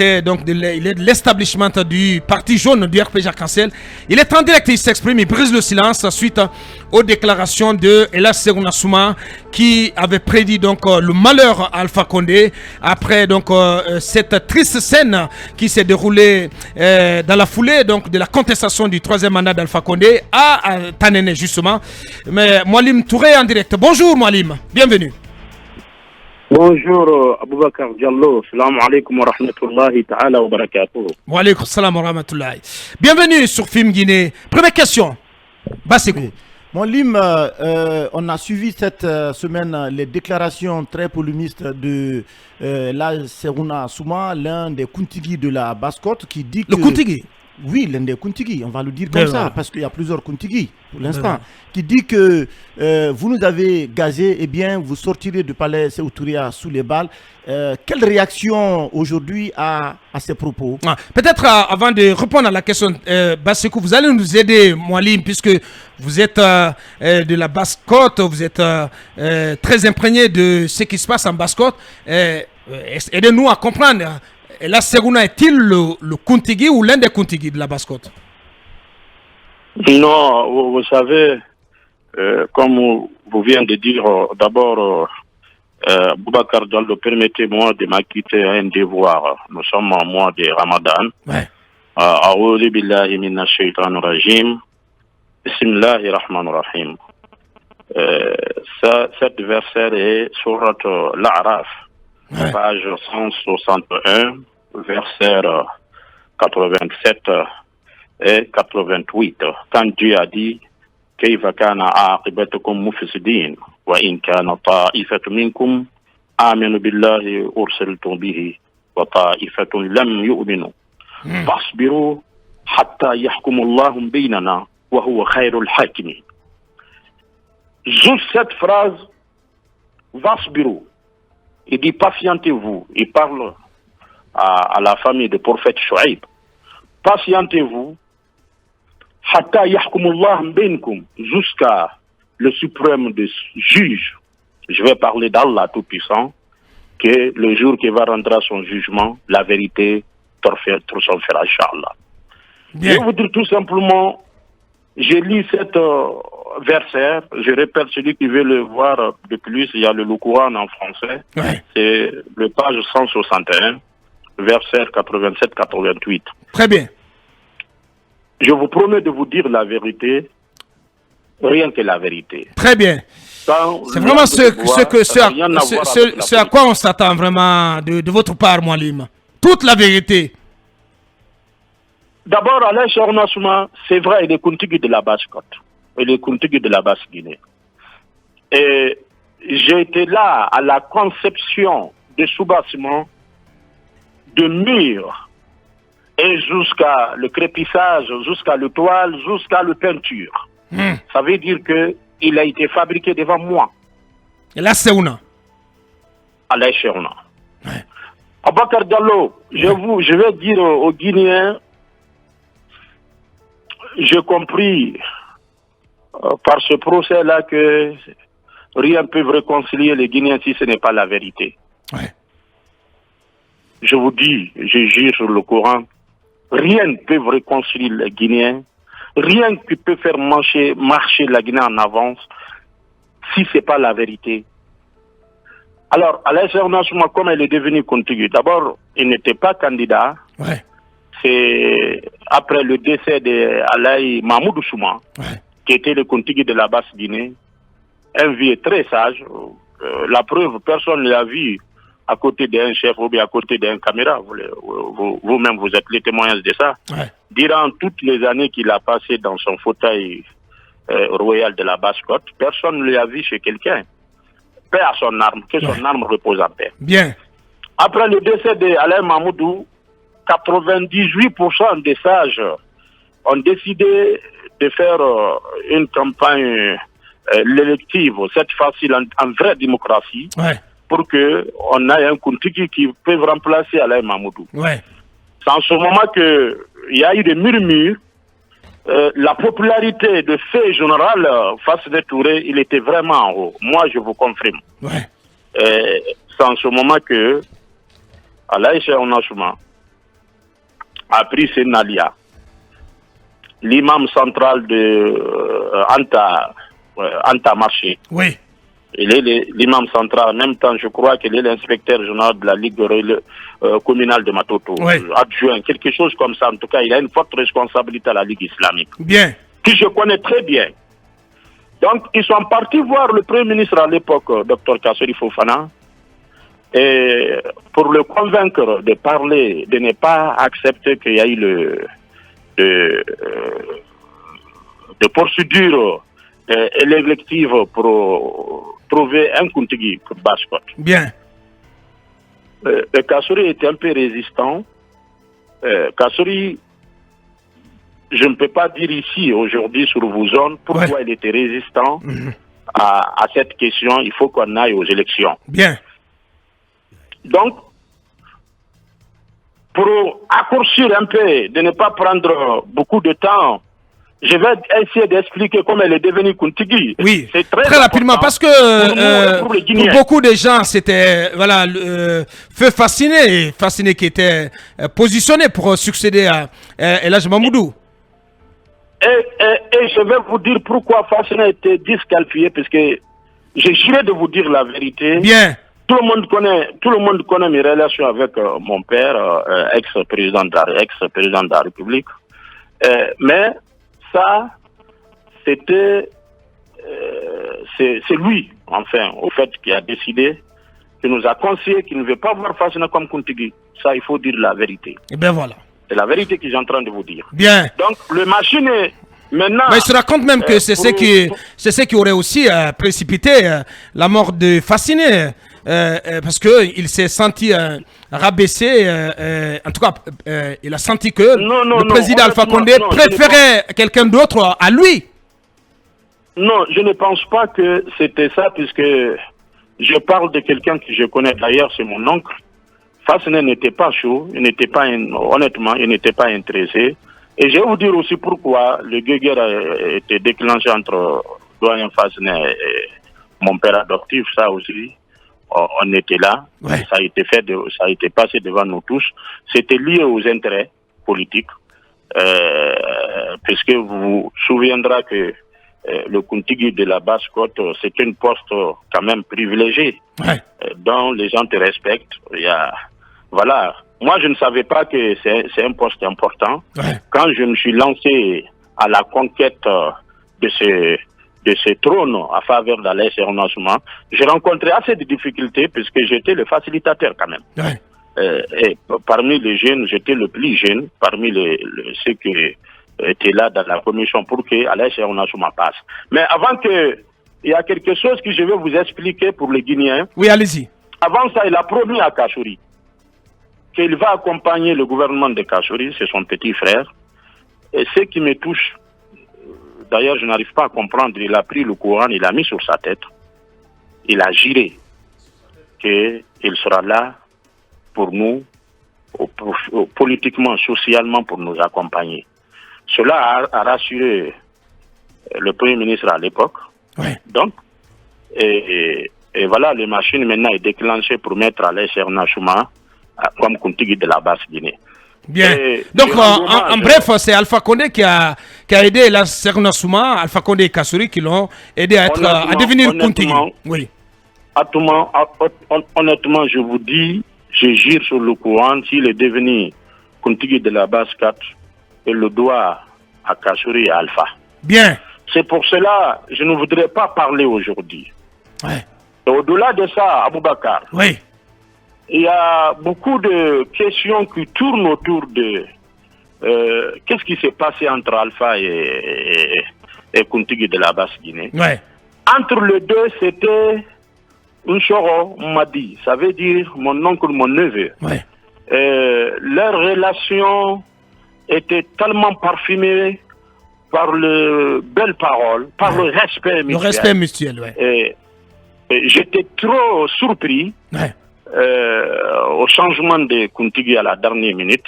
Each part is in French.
Donc il est de l'establishment du parti jaune du RPG Arc-en-Ciel. Il est en direct, il s'exprime, il brise le silence suite aux déclarations de Ella Serouna Souma qui avait prédit donc le malheur à Alpha Condé après donc cette triste scène qui s'est déroulée dans la foulée donc de la contestation du troisième mandat d'Alpha Condé à Tanene justement. Mais Moualim Touré en direct. Bonjour Moualim, bienvenue. Bonjour Aboubakar Diallo, salam alaikum wa rahmatullahi ta'ala wa barakatuh. Wa alaikum salam wa rahmatullahi. Bienvenue sur Film Guinée. Première question, Bassekou. Oui. Moualim, on a suivi cette semaine les déclarations très polémistes de Ella Serouna Souma, l'un des Kuntigi de la Basse-Côte, qui dit que... Le Kuntigi? Oui, l'un des Kuntigi, on va le dire comme ça, parce qu'il y a plusieurs Kuntigi pour l'instant, qui dit que vous nous avez gazé, eh bien, vous sortirez du palais Sékou Touré sous les balles. Quelle réaction aujourd'hui à ces propos? Peut-être avant de répondre à la question, Bassekou, vous allez nous aider, Moualim, puisque vous êtes de la Basse-Côte, vous êtes très imprégné de ce qui se passe en Basse-Côte. Aidez-nous à comprendre. Ella Serouna est-il le Kuntigi ou l'un des Kuntigi de la Basse-Côte? Non, vous savez, comme vous venez de dire, d'abord, Boubacar Diallo, permettez-moi de m'acquitter à un devoir. Nous sommes en mois de Ramadan. A'oudhu billahi minash shaitanir rajim. Bismillahir rahmanir rahim. Cet verset est surat l'Araf, page 161, verset 87 et 88. Quand Dieu a dit كيف كان عاقبتكم مفسدين وإن كان طائفة منكم آمنوا بالله أرسلت به وطائفة لم يؤمنوا فاصبروا حتى يحكم الله بيننا وهو خير الحاكمين. Juste cette phrase, Vasbiru, il dit patientez-vous, il parle à la famille du prophète Chouaib, patientez-vous, Hatta yahkumullah bainkum, jusqu'à le suprême des juges, je vais parler d'Allah Tout-Puissant, que le jour qu'il va rendre son jugement, la vérité s'en fera, Inch'Allah. Je vous dire tout simplement, j'ai lu cette verset, je répète, celui qui veut le voir de plus, il y a le Coran en français, c'est le page 161, verset 87-88. Très bien. Je vous promets de vous dire la vérité, rien que la vérité. Très bien. C'est vraiment ce à quoi on s'attend vraiment de votre part, Moualim. Toute la vérité. D'abord, Ella Serouna Souma, c'est vrai, il est Kuntigi de la Basse-Côte. Il est Kuntigi de la Basse-Guinée. Et j'ai été là à la conception de sous-bâtiments, de murs, et jusqu'à le crépissage, jusqu'à le toile, jusqu'à la peinture. Ça veut dire qu'il a été fabriqué devant moi. Ella Serouna. Ella Serouna. Aboubakar Diallo, je vais dire aux Guinéens, j'ai compris par ce procès-là que rien ne peut réconcilier les Guinéens si ce n'est pas la vérité. Je vous dis, je jure sur le Coran, rien ne peut réconcilier les Guinéens, rien ne peut faire marcher la Guinée en avance si ce n'est pas la vérité. Alors, Ella Serouna Souma, comme elle est devenue contiguë, d'abord, il n'était pas candidat. C'est après le décès d'Alaï Mahmoudou Souma, qui était le contigu de la Basse-Guinée, un vieux très sage. La preuve, personne ne l'a vu à côté d'un chef ou bien à côté d'un caméra. Vous-même, vous êtes les témoins de ça. Durant toutes les années qu'il a passé dans son fauteuil royal de la Basse-Côte, personne ne l'a vu chez quelqu'un. Paix à son arme, que son arme repose en paix. Bien. Après le décès d'Alaï Mahmoudou, 98% des sages ont décidé de faire une campagne élective, cette fois-ci en vraie démocratie, pour qu'on ait un Kuntigi qui peut remplacer Alain Mahmoudou. C'est en ce moment qu'il y a eu des murmures. La popularité de fait général Fassene Touré, il était vraiment en haut. Moi, je vous confirme. C'est en ce moment que Ella Serouna Souma a pris Senalia, l'imam central de Anta Marché. Oui. Il est l'imam central. En même temps, je crois qu'il est l'inspecteur général de la Ligue communale de Matoto. Oui. Adjoint, quelque chose comme ça. En tout cas, il a une forte responsabilité à la Ligue islamique. Bien. Que je connais très bien. Donc, ils sont partis voir le Premier ministre à l'époque, Dr Kassori Fofana, et pour le convaincre de parler, de ne pas accepter qu'il y a eu de procédure élective pour trouver un Kuntigi pour Baskot. Bien. Kassori était un peu résistant. Kassori, je ne peux pas dire ici, aujourd'hui, sur vos zones, pourquoi il était résistant à cette question. Il faut qu'on aille aux élections. Bien. Donc, pour raccourcir un peu, de ne pas prendre beaucoup de temps, je vais essayer d'expliquer comment elle est devenue Kuntigi. Oui, c'est très rapidement, parce que pour beaucoup de gens, c'était Feu Fasciné qui était positionné pour succéder à El Hadj Mamoudou. Et je vais vous dire pourquoi Fasciné a été disqualifié, parce que j'ai juré de vous dire la vérité. Bien. Tout le monde connaît mes relations avec mon père, ex-président de la République. Mais ça, c'était... c'est lui, enfin, au fait, qui a décidé, qui nous a conseillé qu'il ne veut pas voir Fasciné comme Kuntigi. Ça, il faut dire la vérité. Et bien voilà. C'est la vérité que j'ai en train de vous dire. Bien. Donc, le machine est maintenant... Mais il se raconte même que c'est ce qui aurait aussi précipité la mort de Fasciné. Parce qu'il s'est senti rabaissé, en tout cas, il a senti que le président Alpha Condé préférait quelqu'un d'autre à lui. Non, je ne pense pas que c'était ça, puisque je parle de quelqu'un que je connais d'ailleurs, c'est mon oncle. Fasciné n'était pas chaud, honnêtement, il n'était pas intéressé. Et je vais vous dire aussi pourquoi le guerre a été déclenché entre doyen Fasciné et mon père adoptif, ça aussi. On était là, ça a été fait, ça a été passé devant nous tous. C'était lié aux intérêts politiques, puisque vous vous souviendrez que le Kuntigi de la Basse-Côte, c'est une poste quand même privilégiée, dont les gens te respectent. Voilà. Moi, je ne savais pas que c'est un poste important. Quand je me suis lancé à la conquête de ce trône à faveur d'Alain Sernasouma, j'ai rencontré assez de difficultés puisque j'étais le facilitateur quand même. Et parmi les jeunes, j'étais le plus jeune parmi ceux qui étaient là dans la commission pour que Alain Sernasouma passe. Mais avant que... Il y a quelque chose que je vais vous expliquer pour les Guinéens. Oui, allez-y. Avant ça, il a promis à Kassori qu'il va accompagner le gouvernement de Kassori, c'est son petit frère. Et ce qui me touche, d'ailleurs, je n'arrive pas à comprendre. Il a pris le Coran, il l'a mis sur sa tête. Il a juré qu'il sera là pour nous, politiquement, socialement, pour nous accompagner. Cela a rassuré le Premier ministre à l'époque. Donc, et voilà, les machines maintenant est déclenchée pour mettre Alain Sernasouma comme Kuntigi de la Basse-Guinée. Bien. Donc, en bref, c'est Alpha Condé qui a aidé la Sernasouma, Alpha Condé et Kassori qui l'ont aidé à devenir Kuntigi. Oui. Honnêtement, je vous dis, je jure sur le Coran, s'il est devenu Kuntigi de la Basse-4, il le doit à Kassori et à Alpha. Bien. C'est pour cela que je ne voudrais pas parler aujourd'hui. Et au-delà de ça, Aboubakar, il y a beaucoup de questions qui tournent autour de qu'est-ce qui s'est passé entre Alpha et Kuntigi de la Basse-Guinée. Entre les deux, c'était un choro, on m'a dit. Ça veut dire mon oncle, mon neveu. Leur relation était tellement parfumée par les belles paroles, par le respect mutuel. Le respect mutuel, et j'étais trop surpris au changement de Kuntigi à la dernière minute.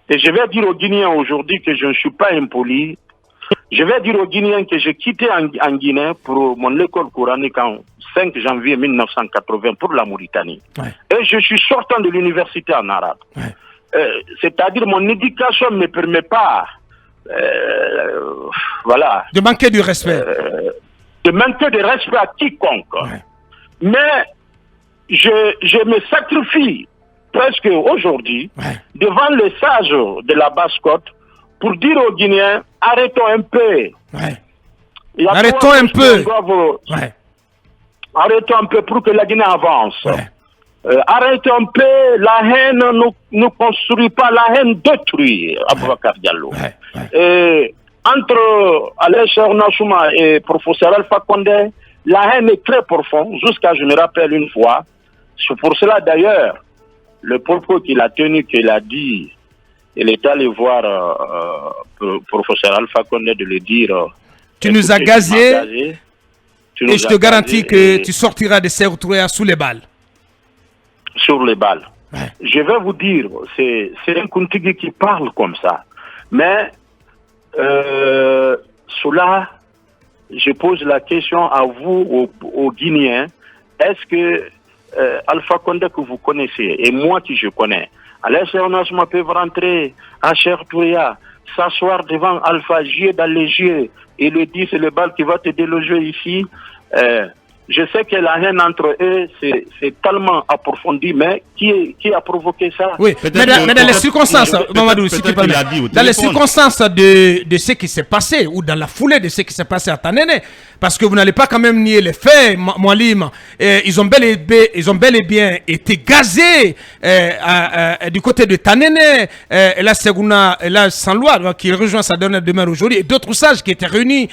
Et je vais dire aux Guinéens aujourd'hui que je ne suis pas impoli. Je vais dire aux Guinéens que j'ai quitté en Guinée pour mon école coranique en 5 janvier 1980 pour la Mauritanie. Et je suis sortant de l'université en arabe. c'est-à-dire mon éducation ne me permet pas, voilà. De manquer du respect. De manquer de respect à quiconque. Ouais. Mais je me sacrifie presque aujourd'hui devant les sages de la Basse-Côte pour dire aux Guinéens, arrêtons un peu. Arrêtons un peu. Arrêtons un peu pour que la Guinée avance. Arrêtons un peu, la haine ne construit pas, la haine détruit, Aboubacar Diallo. Et entre Alain Chourna et professeur Alpha Condé, la haine est très profonde, jusqu'à, je me rappelle une fois, c'est pour cela d'ailleurs, le propos qu'il a tenu, qu'il a dit, il est allé voir professeur Alpha Condé de le dire. Tu nous as gazés, et je te garantis que tu sortiras de Sékou Touré sous les balles. Sur les balles. Je vais vous dire, c'est un Kuntigi qui parle comme ça. Mais cela, je pose la question à vous, aux Guinéens. Est-ce que Alpha Condé que vous connaissez, et moi qui je connais, Alain Chourna peuvent rentrer à Sékou Touré, s'asseoir devant Alpha, J dans les yeux, et lui dire c'est le bal qui va te déloger ici. Je sais que la haine entre eux, c'est tellement approfondi, mais qui a provoqué ça? Oui, mais dans les circonstances, Mamadou, si tu parles, dans les circonstances de ce qui s'est passé, ou dans la foulée de ce qui s'est passé à Tanene, parce que vous n'allez pas quand même nier les faits, Moualim, ils ont bel et bien été gazés du côté de Tanene, et là, Segouna, et là, Sanlois, qui rejoint sa dernière demeure aujourd'hui, et d'autres sages qui étaient réunis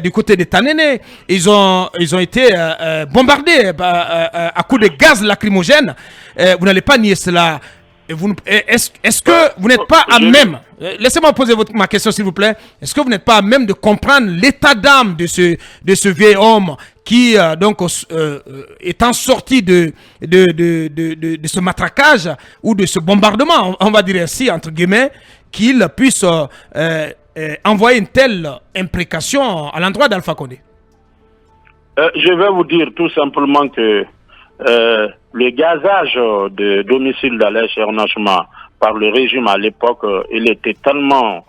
du côté de Tanene, ils ont été bombardés à coups de gaz lacrymogène. Vous n'allez pas nier cela. Est-ce que vous n'êtes pas à même, laissez-moi poser ma question s'il vous plaît, est-ce que vous n'êtes pas à même de comprendre l'état d'âme de ce vieil homme qui, donc, étant sorti de ce matraquage ou de ce bombardement, on va dire ainsi, entre guillemets, qu'il puisse envoyer une telle imprécation à l'endroit d'Alpha Condé? Je vais vous dire tout simplement que le gazage de domicile d'Alain Chourna par le régime à l'époque, il était tellement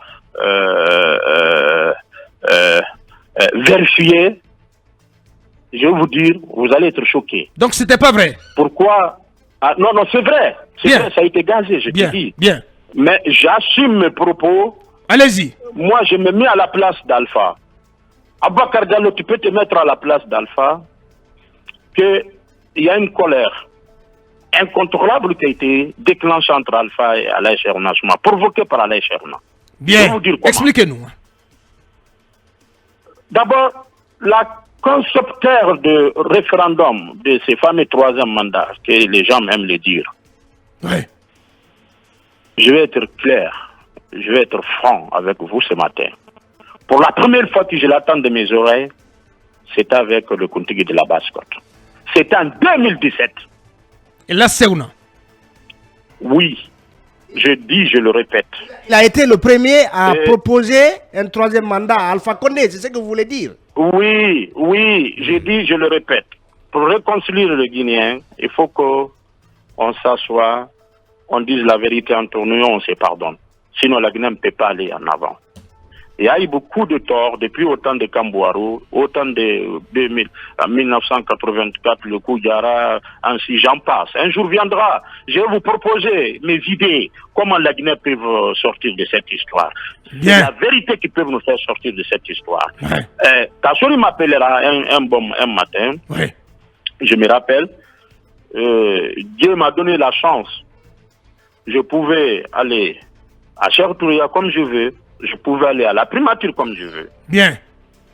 vérifié. Je vais vous dire, vous allez être choqués. Donc c'était pas vrai? Pourquoi? Non, c'est vrai. C'est vrai, ça a été gazé, je te dis. Bien. Mais j'assume mes propos. Allez-y. Moi, je me mets à la place d'Alpha. Aboubacar Diallo, tu peux te mettre à la place d'Alpha, qu'il y a une colère incontrôlable qui a été déclenchée entre Alpha et Alain Chourna, provoquée par Alain Chourna. Bien, expliquez-nous. D'abord, la concepteur de référendum de ces fameux troisième mandats, que les gens aiment le dire. Oui. Je vais être clair, je vais être franc avec vous ce matin. Pour la première fois que je l'attends de mes oreilles, c'était avec le Kuntigi de la Basse-Côte. C'était en 2017. Et là, c'est où? Oui, je dis, je le répète. Il a été le premier à proposer un troisième mandat à Alpha Condé, c'est ce que vous voulez dire? Oui, je dis, je le répète. Pour réconcilier le Guinéen, il faut qu'on s'assoie, on dise la vérité entre nous, on se pardonne. Sinon, la Guinée ne peut pas aller en avant. Il y a eu beaucoup de torts depuis autant de Kambouarou, autant de 1984, le coup Diara, ainsi j'en passe. Un jour viendra, je vais vous proposer mes idées, comment la Guinée peut sortir de cette histoire. C'est la vérité qui peut nous faire sortir de cette histoire. Kassouri m'appellera un matin, je me rappelle, Dieu m'a donné la chance. Je pouvais aller à Sékou Touré comme je veux. Je pouvais aller à la primature comme je veux. Bien.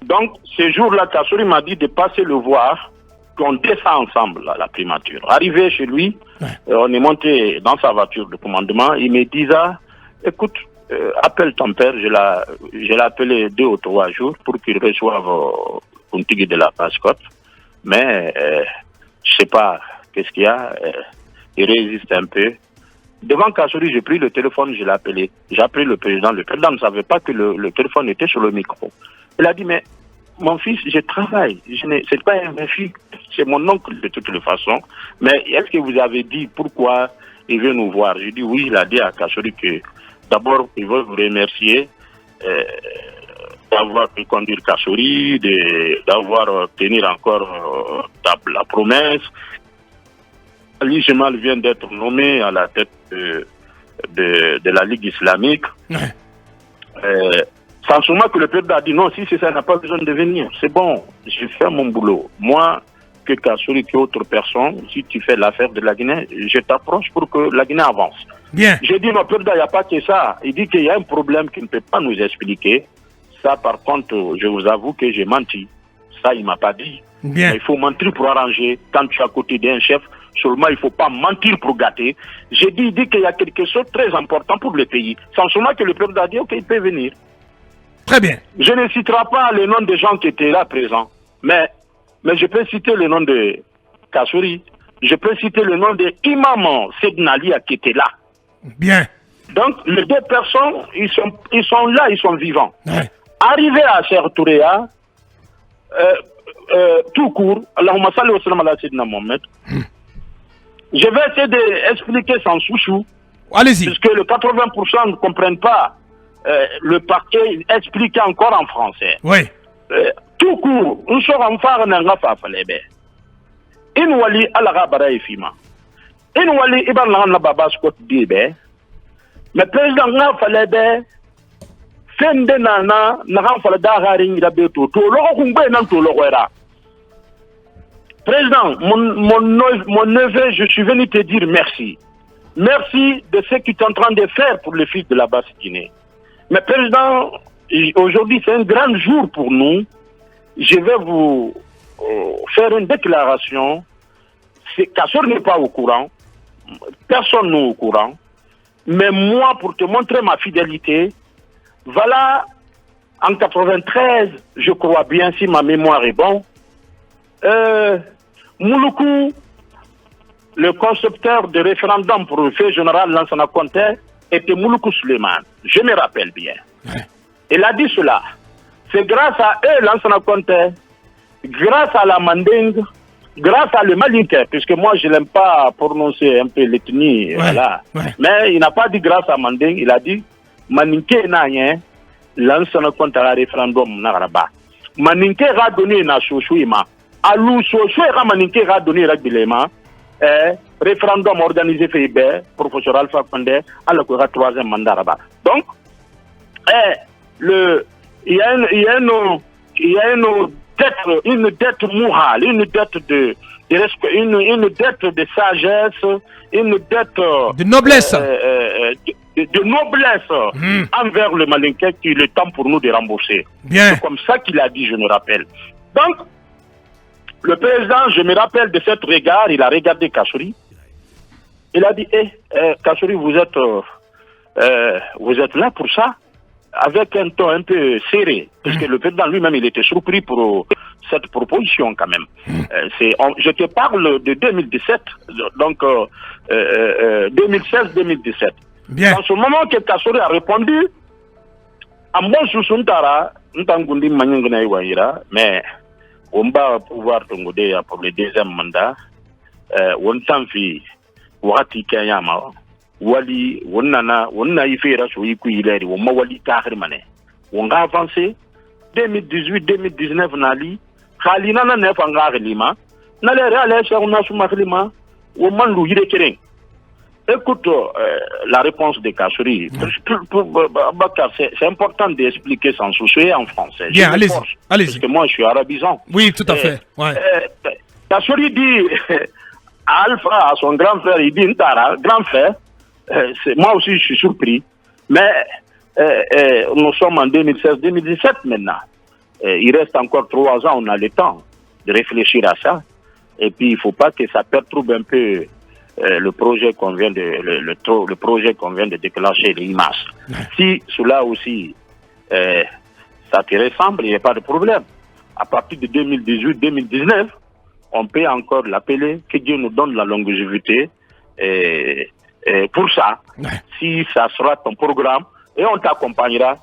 Donc, ce jour-là, Kassouri m'a dit de passer le voir, qu'on descend ensemble à la primature. Arrivé chez lui, on est monté dans sa voiture de commandement. Il me dit, écoute, appelle ton père. Je l'ai appelé 2 ou 3 jours pour qu'il reçoive Kuntigi de la Basse-Côte. Mais, je sais pas qu'est-ce qu'il y a. Il résiste un peu. Devant Kassouri, j'ai pris le téléphone, je l'ai appelé. J'ai appelé le président. Le président ne savait pas que le téléphone était sur le micro. Il a dit, mais mon fils, je travaille. C'est pas un fils, c'est mon oncle de toutes les façons. Mais est-ce que vous avez dit pourquoi il veut nous voir. Je dis oui, il a dit à Kassouri que d'abord, il veut vous remercier d'avoir pu conduire Kassouri, d'avoir tenu encore la promesse. Ali Jemal vient d'être nommé à la tête de la Ligue islamique. Sans seulement que le président a dit non, si c'est ça, il n'a pas besoin de venir. C'est bon, j'ai fait mon boulot. Moi, que Kassouri, qu'autre personne, si tu fais l'affaire de la Guinée, je t'approche pour que la Guinée avance. Bien. J'ai dit, non, président, il n'y a pas que ça. Il dit qu'il y a un problème qu'il ne peut pas nous expliquer. Ça, par contre, je vous avoue que j'ai menti. Ça, il ne m'a pas dit. Bien. Mais il faut mentir pour arranger. Quand tu es à côté d'un chef, seulement il ne faut pas mentir pour gâter. J'ai dit, il dit qu'il y a quelque chose de très important pour le pays. Sans seulement que le président a dit, ok, il peut venir. Très bien. Je ne citerai pas les noms des gens qui étaient là présents. Mais je peux citer le nom de Kassouri. Je peux citer le nom de Imam Sednalia qui était là. Bien. Donc, les deux personnes, ils sont là, ils sont vivants. Ouais. Arrivé à Chertouréa, tout court, Allahumma salli wa sallam ala Sayyidina Mohamed, je vais essayer d'expliquer sans sous-sous. Allez-y. Puisque le 80% ne comprennent pas le parquet expliqué encore en français. Oui. Tout court, nous sommes en phare n'a pas falebe. In wali alaga bara fima. In wali iban na baba Scott dibe. Mais président n'a falebe fende na fala da garing da beto to lo ko ngbe nan to lo wera. Président, mon neveu, je suis venu te dire merci. Merci de ce que tu es en train de faire pour les fils de la Basse-Guinée. Mais président, aujourd'hui c'est un grand jour pour nous. Je vais vous faire une déclaration. Kassouri n'est pas au courant. Personne n'est au courant. Mais moi, pour te montrer ma fidélité, voilà, en 93, je crois bien, si ma mémoire est bonne, Mouloukou, le concepteur de référendum pour le fait général Lansana Conté, était Mouloukou Suleiman. Je me rappelle bien. Il a dit cela. C'est grâce à eux, Lansana Conté, grâce à la Manding, grâce à le Malinké, puisque moi je n'aime pas prononcer un peu l'ethnie, voilà. Mais il n'a pas dit grâce à Manding, il a dit Malinké n'a rien, Lansana Conté a référendum Naraba. Malinké a donné na Chouchouima. Alou Chouchou a Malinké a donné Ragbilema. Référendum organisé FIB, professeur Alpha Condé, à la 3e mandat là-bas. Donc, il y a une dette morale, une dette de respect, une dette de sagesse, une dette de noblesse, de noblesse envers le Malinké qu'il est temps pour nous de rembourser. Bien. C'est comme ça qu'il a dit, je me rappelle. Donc, le président, je me rappelle de cet regard, il a regardé Kassouri. Il a dit, Kassouri, vous êtes là pour ça, avec un ton un peu serré, parce que le président lui-même, il était surpris pour cette proposition quand même. Je te parle de 2017, donc 2016-2017. Bien. Dans ce moment que Kassouri a répondu, à mon sousuntara, n'tangundi manyangna iwaira, mais on va pouvoir tomber pour le deuxième mandat. On s'en fait. Wati Kayama, Wali, Wonana, Wonna Ifera, Souikuileri, Woma Wali Tahrimane. On va avancer 2018-2019 Nali, Khalina Nef Angarelima, Nalere Alesha Onasumaklima, Woman Louis Kering. Écoute la réponse de Kassouri. C'est important d'expliquer sans souci en français. Bien, allez-y. Parce que moi, je suis arabisant. Oui, tout à fait. Ouais. Kassouri dit Alpha, à son grand frère, il dit Ntara, grand frère. Moi aussi, je suis surpris. Mais nous sommes en 2016-2017 maintenant. Il reste encore 3 ans, on a le temps de réfléchir à ça. Et puis, il ne faut pas que ça perturbe un peu le projet qu'on vient de déclencher, l'IMAS. Si cela aussi, ça te ressemble, il n'y a pas de problème. À partir de 2018-2019, on peut encore l'appeler, que Dieu nous donne la longévité pour ça, si ça sera ton programme, et on t'accompagnera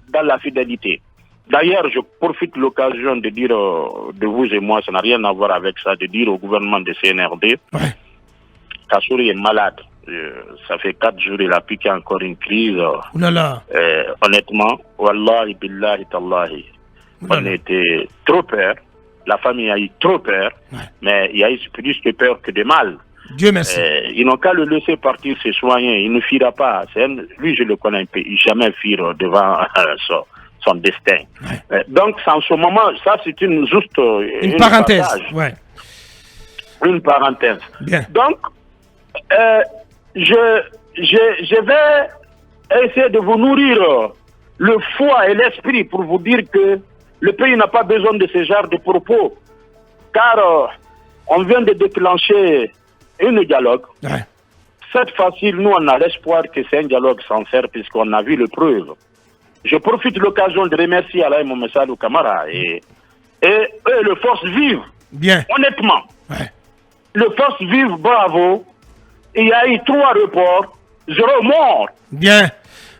dans la fidélité. D'ailleurs, je profite de l'occasion de dire, de vous et moi, ça n'a rien à voir avec ça, de dire au gouvernement de CNRD, Kassouri est malade. Ça fait 4 jours, il a piqué encore une crise. Oulala. Honnêtement, wallahi billahi tallahi, on était trop peur. La famille a eu trop peur, mais il y a eu plus de peur que de mal. Dieu merci. Ils n'ont qu'à le laisser partir se soigner. Il ne fuira pas. Lui, je le connais un peu. Il jamais fuir devant son destin. Donc, en ce moment, ça, c'est une parenthèse. Une parenthèse. Bien. Donc, je vais essayer de vous nourrir le foie et l'esprit pour vous dire que le pays n'a pas besoin de ce genre de propos. Car on vient de déclencher un dialogue. Cette fois-ci, nous, on a l'espoir que c'est un dialogue sincère puisqu'on a vu les preuves. Je profite de l'occasion de remercier Alain Momessalou Kamara et le Force Vive. Bien. Honnêtement. Le Force Vive, bravo. Il y a eu 3 reports, 0 mort. Bien.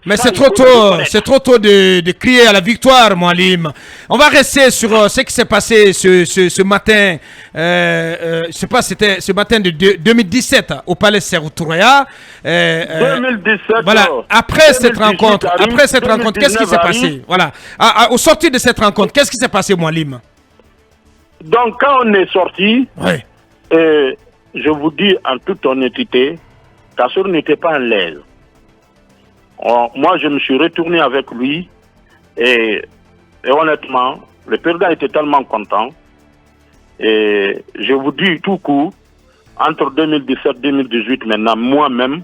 Mais c'est trop tôt de crier à la victoire, Moualim. On va rester sur ce qui s'est passé ce matin. Je sais pas, c'était ce matin de 2017 au Palais Sékou Touré. 2017. Voilà. Après cette rencontre, qu'est-ce qui s'est passé? Voilà. Au sortir de cette rencontre, qu'est-ce qui s'est passé, Moualim? Donc, quand on est sorti, je vous dis en toute honnêteté, Kassour n'était pas à l'aise. Moi, je me suis retourné avec lui et honnêtement, le président était tellement content. Et je vous dis tout court, entre 2017 et 2018, maintenant, moi-même,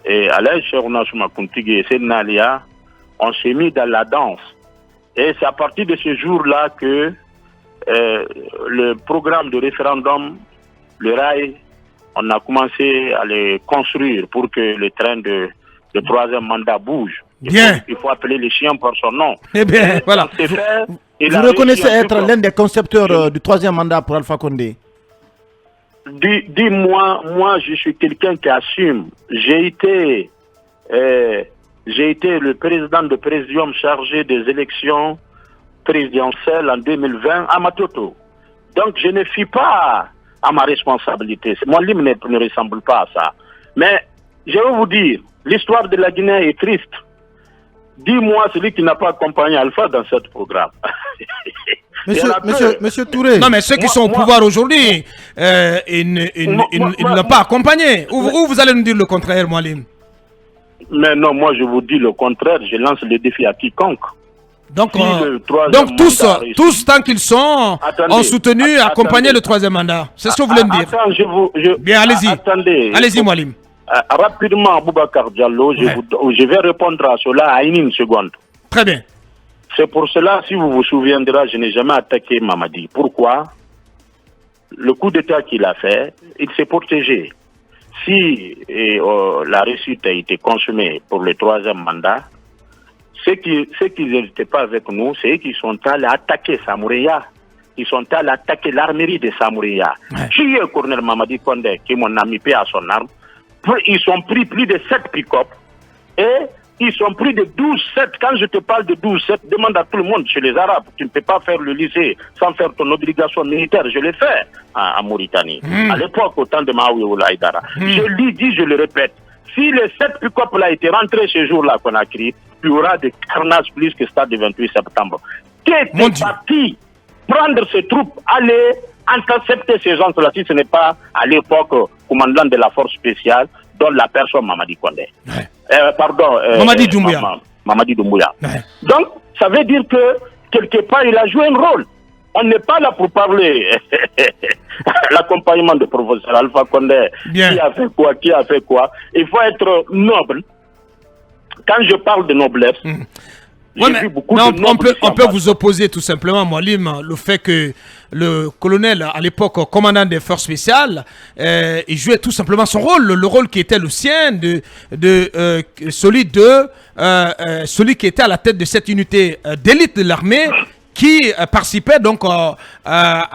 et Alain Cherouna Soumakountigui et Sénalia, on s'est mis dans la danse. Et c'est à partir de ce jour-là que le programme de référendum, le rail, on a commencé à le construire pour que le train de 3e mandat bouge. Il faut appeler les chiens par son nom. Eh bien, voilà. Vous reconnaissez être l'un des concepteurs du 3e mandat pour Alpha Condé? Dis-moi, moi je suis quelqu'un qui assume. J'ai été le président de Présidium chargé des élections présidentielles en 2020 à Matoto. Donc je ne suis pas à ma responsabilité. Mon livre ne ressemble pas à ça. Mais je vais vous dire, l'histoire de la Guinée est triste. Dis-moi celui qui n'a pas accompagné Alpha dans ce programme. Monsieur Touré. Non, mais ceux qui sont au pouvoir aujourd'hui, ils ne l'ont pas accompagné. Ou vous allez nous dire le contraire, Moualim? Mais non, moi je vous dis le contraire. Je lance le défi à quiconque. Donc tous, tant qu'ils sont, ont soutenu et accompagné le 3e mandat. C'est ce que vous voulez me dire? Bien, allez-y. Allez-y, Moualim. Rapidement, Boubacar Diallo, je vais répondre à cela à une seconde. Très bien. C'est pour cela, si vous vous souviendrez, je n'ai jamais attaqué Mamadi. Pourquoi? Le coup d'État qu'il a fait, il s'est protégé. Si la réussite a été consommée pour le 3e mandat, ceux qui n'étaient pas avec nous, c'est eux qui sont allés attaquer Samouria. Ils sont allés attaquer l'armerie de Samouria. Qui est le colonel Mamadi Condé, qui est mon ami, paix à son arme. Ils sont pris plus de 7 pick-up et ils sont pris de 12-7. Quand je te parle de 12-7, demande à tout le monde chez les Arabes. Tu ne peux pas faire le lycée sans faire ton obligation militaire. Je l'ai fait en Mauritanie. À l'époque, au temps de Mahoui ou Laïdara. Je l'ai dit, je le répète. Si les 7 pick-up là étaient rentrés ce jour-là qu'on a créé, il y aura des carnages plus que ça du 28 septembre. Qui est parti prendre ces troupes, aller intercepter ces gens-là, si ce n'est pas à l'époque commandant de la force spéciale, dont la personne Mamadi Condé. Mamadi Doumbouya. Mamadi Doumbouya. Donc, ça veut dire que, quelque part, il a joué un rôle. On n'est pas là pour parler l'accompagnement de professeur Alpha Condé. Bien. Qui a fait quoi. Il faut être noble. Quand je parle de noblesse, on peut vous opposer tout simplement, Moualim, le fait que le colonel, à l'époque, commandant des forces spéciales, il jouait tout simplement son rôle, le rôle qui était le sien, celui qui était à la tête de cette unité d'élite de l'armée, qui participait donc à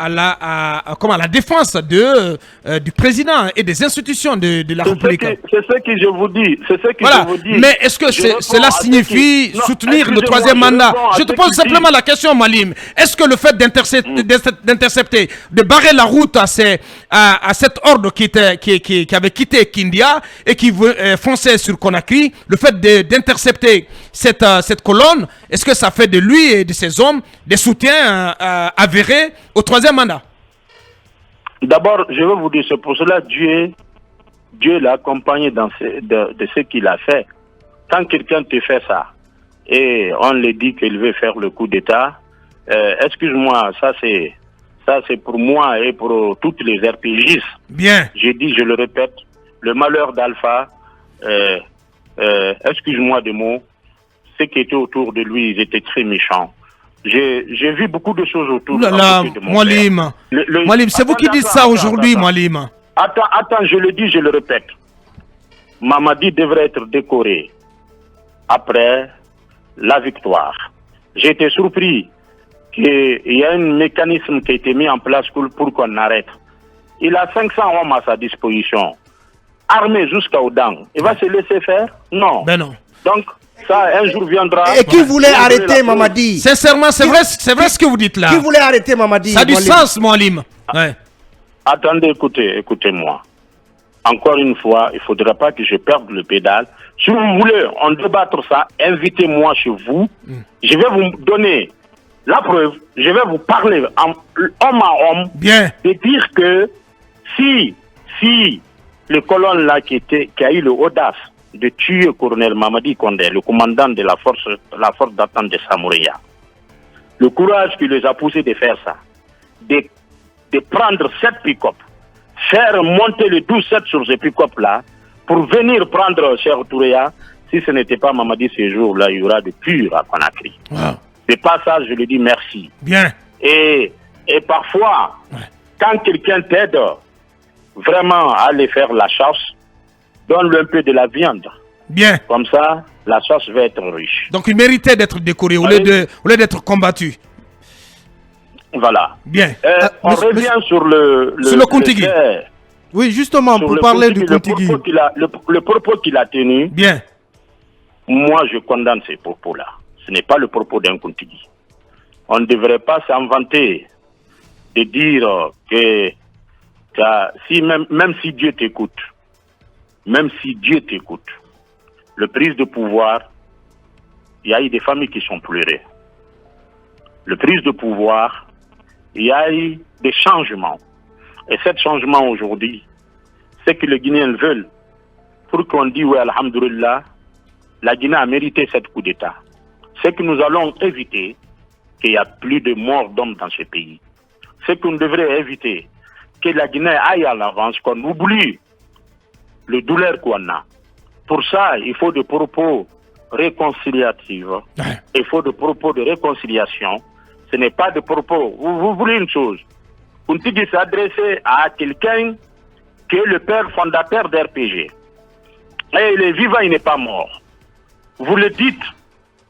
la défense du président et des institutions de la République. C'est ce que je vous dis. C'est ce que Voilà. je vous dis. Mais est-ce que cela signifie soutenir le troisième mandat? Je te pose simplement la question, Malim. Est-ce que le fait d'intercepter, de barrer la route à cette horde qui avait quitté Kindia et qui fonçait sur Conakry, le fait d'intercepter cette colonne, est-ce que ça fait de lui et de ses hommes des soutiens avérés au troisième mandat? D'abord, je veux vous dire, c'est pour cela Dieu l'a accompagné de ce qu'il a fait. Quand quelqu'un te fait ça, et on lui dit qu'il veut faire le coup d'État, excuse-moi, ça c'est pour moi et pour toutes les RPGistes. Bien. J'ai dit, je le répète, le malheur d'Alpha, excuse-moi des mots, ceux qui étaient autour de lui, ils étaient très méchants. J'ai vu beaucoup de choses autour de mon Moualim. Moualim, c'est vous qui dites ça aujourd'hui, Moualim. Attends, je le dis, je le répète. Mamadi devrait être décoré après la victoire. J'ai été surpris qu'il y a un mécanisme qui a été mis en place pour qu'on arrête. Il a 500 hommes à sa disposition, armés jusqu'aux dents. Il va se laisser faire? Non. Ben non. Donc, ça, un jour viendra. Et qui voulait arrêter Mamadi? Sincèrement, c'est vrai ce que vous dites là. Qui voulait arrêter Mamadi? Ça a du sens, Moualim. Ouais. Attendez, écoutez-moi. Encore une fois, il ne faudra pas que je perde le pédale. Si vous voulez en débattre ça, invitez-moi chez vous. Je vais vous donner la preuve. Je vais vous parler homme à homme. Bien. De dire que si le colonne là qui a eu l'audace de tuer le colonel Mamadi Condé, le commandant de la force d'attente de Samouria, le courage qui les a poussés de faire ça, de prendre 7 pick-up, faire monter le 12-7 sur ces pick-up là, pour venir prendre Cheikh Touréa, si ce n'était pas Mamadi ce jour-là, il y aura de pur à Conakry. Wow. De passage, je lui dis merci. Bien. Et parfois, quand quelqu'un t'aide vraiment à aller faire la chasse, donne-lui un peu de la viande. Bien. Comme ça, la chasse va être riche. Donc il méritait d'être décoré au lieu d'être combattu. Voilà. Bien. On revient sur le Kontigi. Oui, justement, pour parler du Kontigi. Le propos qu'il a tenu. Bien. Moi, je condamne ces propos-là. Ce n'est pas le propos d'un Kontigi. On ne devrait pas s'inventer de dire que même si Dieu t'écoute, le prise de pouvoir, il y a eu des familles qui sont pleurées. Le prise de pouvoir, il y a eu des changements. Et ces changements aujourd'hui, c'est que les Guinéens veulent. Pour qu'on dise, oui, alhamdoulilah, la Guinée a mérité cette coup d'État. C'est que nous allons éviter qu'il n'y a plus de morts d'hommes dans ce pays. C'est qu'on devrait éviter que la Guinée aille à l'avance, qu'on oublie le douleur qu'on a. Pour ça, il faut des propos réconciliatifs. Il faut des propos de réconciliation. Ce n'est pas des propos. Vous voulez une chose. Kontigi s'est adressé à quelqu'un qui est le père fondateur d'RPG. Et il est vivant, il n'est pas mort. Vous le dites,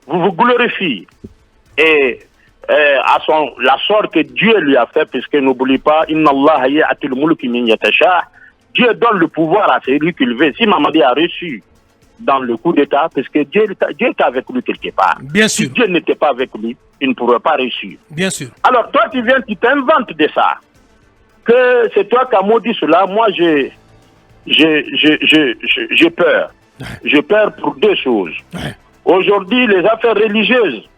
vous vous glorifiez. Et à la sorte que Dieu lui a fait, puisque n'oublie pas, Inna Allah ya'til mulki min yatasha. Dieu donne le pouvoir à celui qu'il veut. Si Mamadi a reçu dans le coup d'État, parce que Dieu est avec lui quelque part. Bien sûr. Si Dieu n'était pas avec lui, il ne pourrait pas réussir. Bien sûr. Alors toi, tu t'inventes de ça. Que c'est toi qui as maudit cela. Moi, j'ai peur. J'ai peur pour deux choses. Aujourd'hui, les affaires religieuses,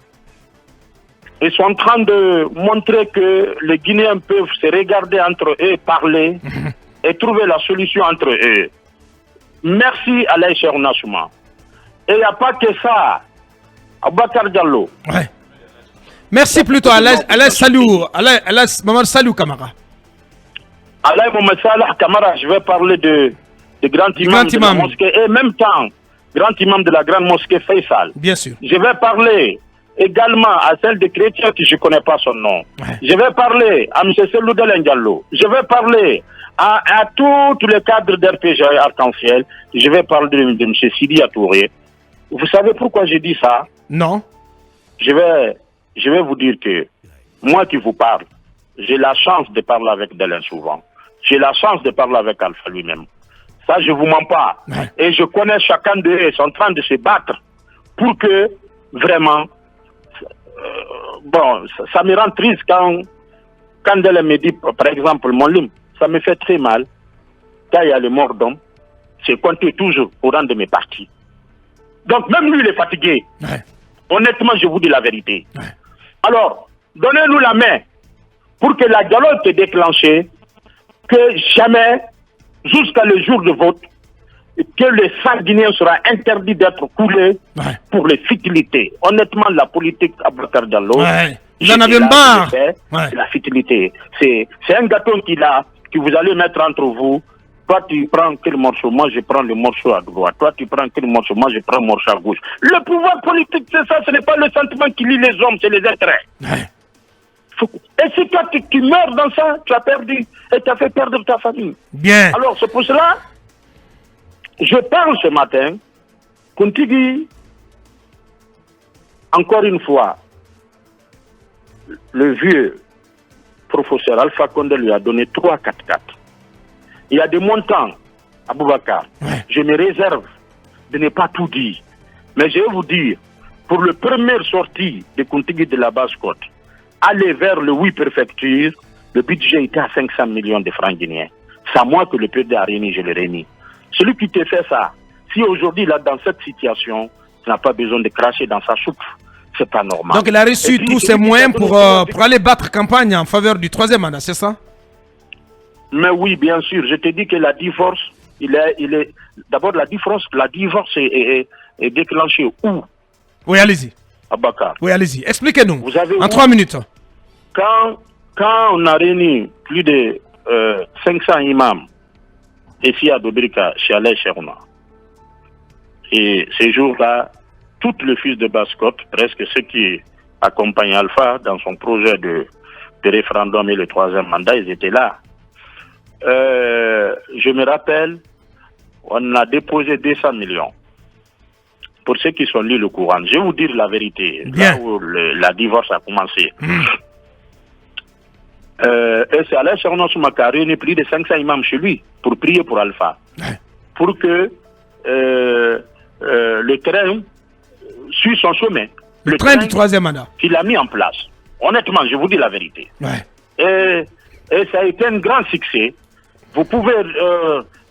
ils sont en train de montrer que les Guinéens peuvent se regarder entre eux, parler et trouver la solution entre eux. Merci à l'Aïcha Nassouma. Et il n'y a pas que ça. Abakar Diallo. Ouais. Merci plutôt à Maman Salou Kamara. Alain Mohamed Salah Kamara, je vais parler de grand imam de la mosquée et en même temps, grand imam de la grande mosquée Faisal. Bien sûr. Je vais parler également à celle des chrétiens que je ne connais pas son nom. Ouais. Je vais parler à M. Selou Diallo. Je vais parler à tous les cadres d'RPG Arc-en-Ciel. Je vais parler de M. Sidi Touré. Vous savez pourquoi j'ai dit ça? Non. Je vais vous dire que moi qui vous parle, j'ai la chance de parler avec Delen souvent. J'ai la chance de parler avec Alpha lui-même. Ça, je vous mens pas. Ouais. Et je connais chacun d'eux, ils sont en train de se battre pour que, vraiment, bon, ça me rend triste quand Delen me dit, par exemple, mon lim, ça me fait très mal. Quand il y a le mort d'homme, c'est compté toujours au rang de mes partis. Donc, même lui, il est fatigué. Ouais. Honnêtement, je vous dis la vérité. Ouais. Alors, donnez-nous la main pour que la dialogue soit déclenchée, que jamais, jusqu'à le jour de vote, que le sang guinéen sera interdit d'être coulé pour les futilités. Honnêtement, la politique à Bakar Diallo, vous en avez marre. La futilité. C'est un gâteau que vous allez mettre entre vous. Toi, tu prends quel morceau, moi je prends le morceau à droite. Toi, tu prends quel morceau, moi je prends le morceau à gauche. Le pouvoir politique, c'est ça, ce n'est pas le sentiment qui lie les hommes, c'est les intérêts. Et si toi, tu meurs dans ça, tu as perdu et tu as fait perdre ta famille. Bien. Alors, c'est pour cela, je parle ce matin, Kuntigi, encore une fois, le vieux professeur Alpha Condé lui a donné 3 4-4. Il y a des montants, Aboubakar. Je me réserve de ne pas tout dire. Mais je vais vous dire, pour la première sortie de Kuntigi de la Basse-Côte, aller vers le 8 préfectures, le budget était à 500 millions de francs guinéens. C'est à moi que le PD a réuni, je l'ai réuni. Celui qui te fait ça, si aujourd'hui il est dans cette situation, tu n'as pas besoin de cracher dans sa soupe. C'est pas normal. Donc il a reçu tous ses moyens pour aller battre campagne en faveur du 3e mandat, c'est ça? Mais oui, bien sûr. Je te dis que la divorce, d'abord la divorce est déclenchée où? Oui, allez-y. À Bakar. Oui, allez-y. Expliquez-nous. En 3 minutes. Quand on a réuni plus de 500 imams ici à Dobrika, chez Alain Cherouna, et ces jours-là, tous les fils de Basse-Côte, presque ceux qui accompagnent Alpha dans son projet de référendum et le 3e mandat, ils étaient là. Je me rappelle, on a déposé 200 millions. Pour ceux qui sont lus le Coran, je vais vous dire la vérité, là où la divorce a commencé. Et c'est Alain Cherouna Soumaka a réuni plus de 500 imams chez lui pour prier pour Alpha. Pour que le train suit son chemin. Le train du 3e mandat. Qu'il a mis en place. Honnêtement, je vous dis la vérité. Et ça a été un grand succès. Vous pouvez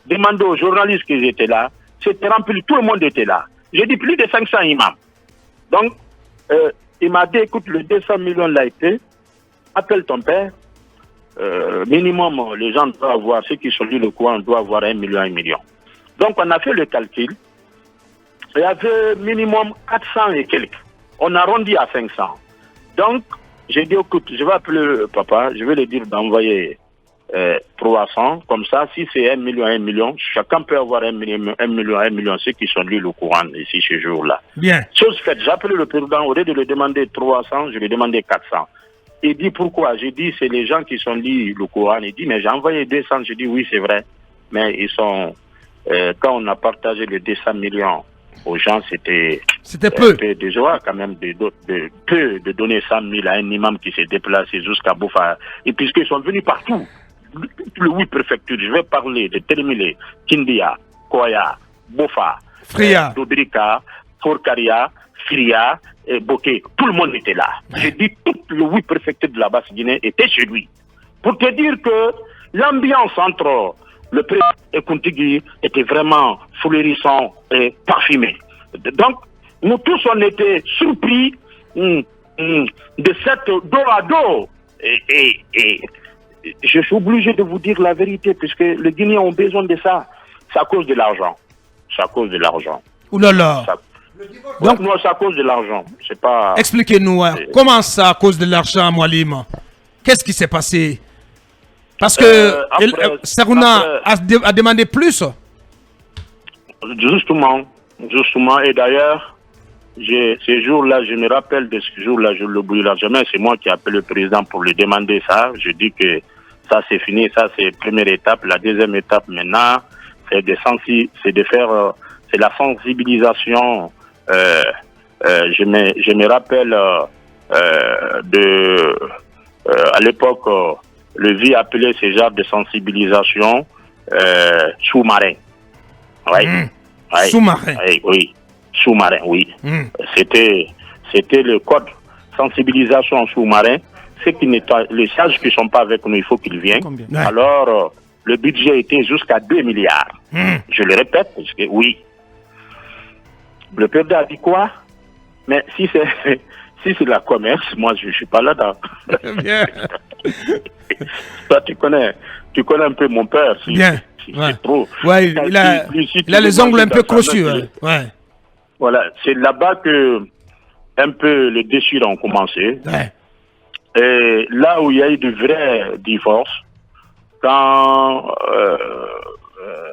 demander aux journalistes qui étaient là. C'était rempli, tout le monde était là. J'ai dit plus de 500 imams. Donc, il m'a dit, écoute, le 200 millions l'a été. Appelle ton père. Minimum, les gens doivent avoir, ceux qui sont lus le coin, doivent avoir 1 million, 1 million. Donc, on a fait le calcul. Il y avait minimum 400 et quelques. On a arrondi à 500. Donc, j'ai dit, écoute, je vais appeler papa, je vais lui dire d'envoyer 300. Comme ça, si c'est 1 million, 1 million, chacun peut avoir 1 million, 1 million, ceux qui sont lus le courant ici, ce jour-là. Bien. Chose faite, j'ai appelé le président, au lieu de lui demander 300, je lui ai demandé 400. Il dit pourquoi? J'ai dit, c'est les gens qui sont lus le courant. Il dit, mais j'ai envoyé 200. J'ai dit, oui, c'est vrai. Mais ils sont, quand on a partagé les 200 millions, aux gens, c'était peu. Un peu désolant quand même de donner 100 000 à un imam qui s'est déplacé jusqu'à Boufa. Et puisqu'ils sont venus partout, le 8 préfectures, je vais parler de Termilé, Kindia, Koya, Boufa, Fria, Dobrika, Forcaria, Fria et Boké. Tout le monde était là. J'ai dit tout le 8 préfectures de la Basse-Guinée était chez lui. Pour te dire que l'ambiance entre le président et Kuntigi était vraiment fleurissant et parfumé. Donc, nous tous, on était surpris de cette dos à dos. Et je suis obligé de vous dire la vérité, puisque les Guinéens ont besoin de ça. C'est à cause de l'argent. C'est à cause de l'argent. Ouh là là. Donc, non, c'est à cause de l'argent. C'est pas... Expliquez-nous, comment ça, à cause de l'argent, Moualim? Qu'est-ce qui s'est passé? Parce que Cherouna a demandé plus. Justement, et d'ailleurs, ces jours-là, je me rappelle de ce jour-là, je ne l'oublierai jamais. C'est moi qui ai appelé le président pour lui demander ça. Je dis que ça c'est fini, ça c'est la première étape. La deuxième étape maintenant, c'est de faire, c'est la sensibilisation. Je me rappelle à l'époque, le vie appelait ce genre de sensibilisation sous-marin. Oui. Oui. Sous-marin. Oui. Sous-marin, oui. C'était le code sensibilisation sous-marin. Les sages qui ne sont pas avec nous, il faut qu'ils viennent. Alors, le budget était jusqu'à 2 milliards. Je le répète, parce que oui. Le président a dit quoi? Mais si c'est la commerce, moi je ne suis pas là-dedans. Toi, tu connais un peu mon père. Bien. C'est trop. Ouais, il a les ongles un peu crochus. Ouais. Voilà, c'est là-bas que un peu les déchirants ont commencé. Ouais. Et là où il y a eu de vrais divorces, quand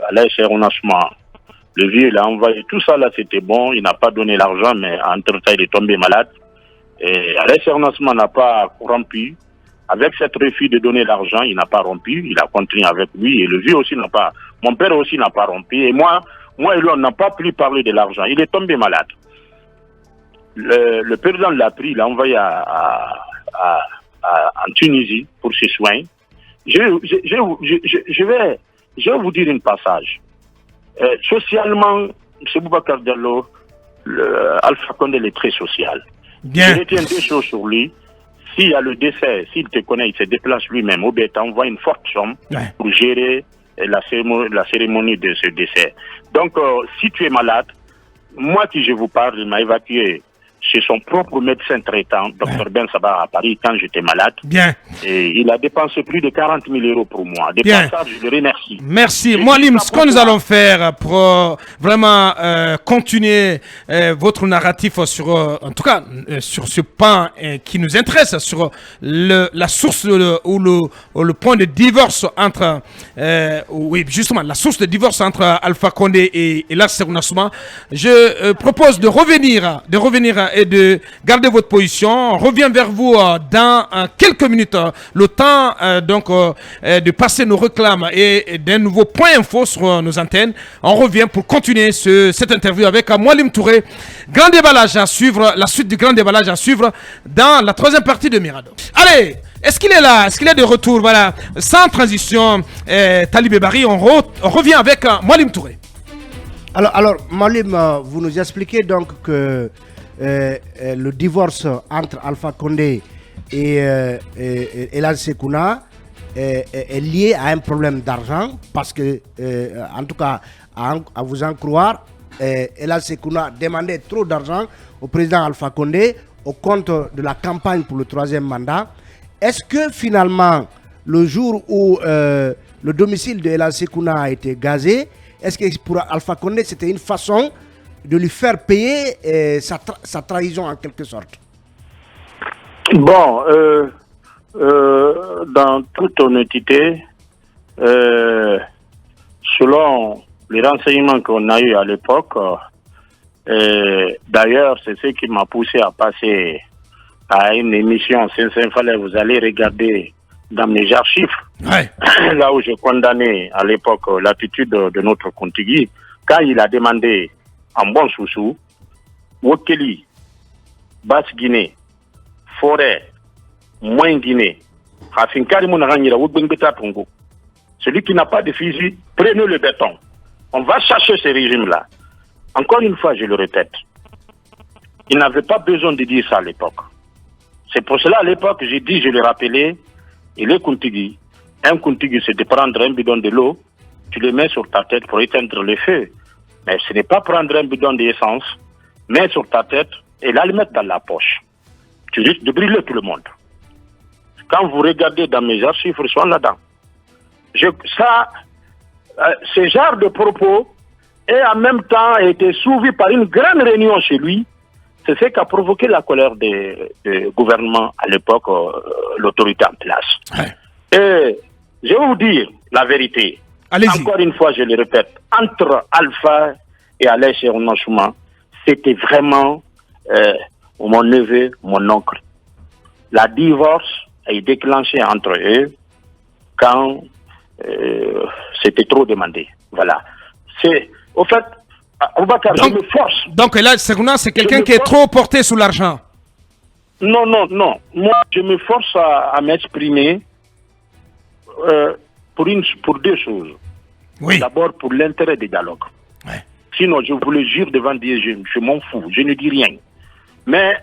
Alain Serronachement, le vieux, il a envoyé tout ça là, c'était bon, il n'a pas donné l'argent, mais entre-temps, il est tombé malade. Et Alain Serronachement n'a pas rompu. Avec cette refus de donner l'argent, il n'a pas rompu, il a continué avec lui, et le vieux aussi n'a pas, mon père aussi n'a pas rompu, et moi et lui, on n'a pas pu parler de l'argent, il est tombé malade. Le président l'a pris, il l'a envoyé en Tunisie pour ses soins. Je vais vous dire un passage. Socialement, M. Boubacar Diallo, Alpha Condé est très social. Bien. Je retiens deux choses sur lui. S'il y a le décès, s'il te connaît, il se déplace lui-même, ou bien t'envoie une forte somme pour gérer la cérémonie de ce décès. Donc, si tu es malade, moi qui je vous parle, il m'a évacué chez son propre médecin traitant, Dr Ben Sabah à Paris, quand j'étais malade. Bien. Et il a dépensé plus de 40 000 euros pour moi. Des passages, je le remercie. Merci. Moualim, ce que nous allons faire pour vraiment continuer votre narratif sur, en tout cas, sur ce pan qui nous intéresse, sur la source ou le point de divorce entre, oui, justement, la source de divorce entre Alpha Condé et Ella Serronachement. Je propose de revenir et de garder votre position. On revient vers vous dans quelques minutes. Le temps donc de passer nos réclames et d'un nouveau point info sur nos antennes. On revient pour continuer cette interview avec Moualim Touré. Grand déballage à suivre, la suite du grand déballage à suivre dans la troisième partie de Mirado. Allez, est-ce qu'il est là? Est-ce qu'il est de retour? Voilà, sans transition, Talibé Bari, on revient avec Moualim Touré. Alors Moualim, vous nous expliquez donc que le divorce entre Alpha Condé et Ella Sekouna est lié à un problème d'argent parce que, en tout cas, à vous en croire, Ella Sekouna demandait trop d'argent au président Alpha Condé au compte de la campagne pour le 3e mandat. Est-ce que finalement, le jour où le domicile de Ella Sekouna a été gazé, est-ce que pour Alpha Condé c'était une façon de lui faire payer sa trahison en quelque sorte? Bon, dans toute honnêteté, selon les renseignements qu'on a eus à l'époque, d'ailleurs c'est ce qui m'a poussé à passer à une émission Saint-Fallait, vous allez regarder dans mes archives, là où je condamnais à l'époque l'attitude de notre Kontigi, quand il a demandé en bon sous-sous, Wokeli, Basse-Guinée, Forêt, Moins-Guinée, celui qui n'a pas de fusil, prenez le béton. On va chercher ce régime-là. Encore une fois, je le répète, il n'avait pas besoin de dire ça à l'époque. C'est pour cela, à l'époque, j'ai dit, je l'ai rappelé, il est Kontigi. Un Kontigi, c'est de prendre un bidon de l'eau, tu le mets sur ta tête pour éteindre le feu. Mais ce n'est pas prendre un bidon d'essence, mettre sur ta tête et là le mettre dans la poche. Tu risques de brûler tout le monde. Quand vous regardez dans mes archives, ils sont là-dedans. Ce genre de propos et en même temps a été suivi par une grande réunion chez lui. C'est ce qui a provoqué la colère du gouvernement à l'époque, l'autorité en place. Et je vais vous dire la vérité. Encore une fois, je le répète, entre Alpha et Alain Serronachement, c'était vraiment mon neveu, mon oncle. La divorce est déclenchée entre eux quand c'était trop demandé. Voilà. Au fait, Boubacar, je me force. Donc là, Sekouna, c'est quelqu'un qui est trop porté sous l'argent. Non. Moi, je me force à m'exprimer pour deux choses. Oui. D'abord, pour l'intérêt des dialogues. Ouais. Sinon, je vous le jure devant Dieu, je m'en fous, je ne dis rien. Mais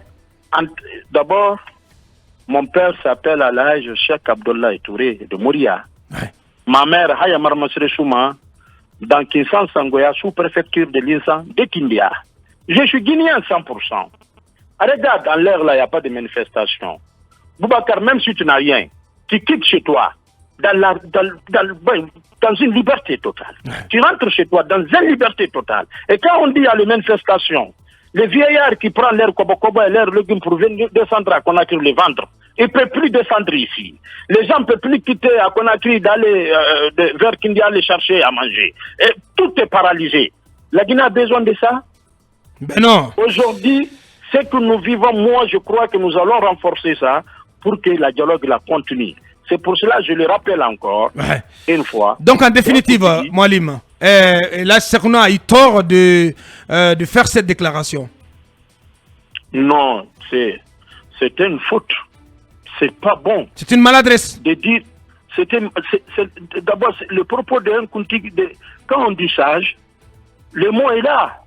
d'abord, mon père s'appelle Alhaj Cheikh Abdullah Touré de Mouria. Ouais. Ma mère, Hayamar Masre Souma, dans Kinsan Sangoya, sous-préfecture de l'Insan, de Kindia. Je suis guinéen 100%. Regarde, dans l'air, là, il n'y a pas de manifestation. Boubacar, même si tu n'as rien, tu quittes chez toi dans une liberté totale. Ouais. Tu rentres chez toi dans une liberté totale. Et quand on dit il y a les manifestations, les vieillards qui prennent leur kobo et leurs légumes pour venir descendre à Conakry les vendre, ils ne peuvent plus descendre ici. Les gens ne peuvent plus quitter à Conakry d'aller vers Kindia aller chercher à manger. Et tout est paralysé. La Guinée a besoin de ça. Ben non. Aujourd'hui, ce que nous vivons, moi, je crois que nous allons renforcer ça pour que la dialogue la continue. C'est pour cela que je le rappelle encore une fois. Donc, en définitive, Moualim, là, Sekouna a eu tort de faire cette déclaration. Non, c'est une faute. C'est pas bon. C'est une maladresse. De dire, d'abord, le propos d'un Kunti, quand on dit sage, le mot est là.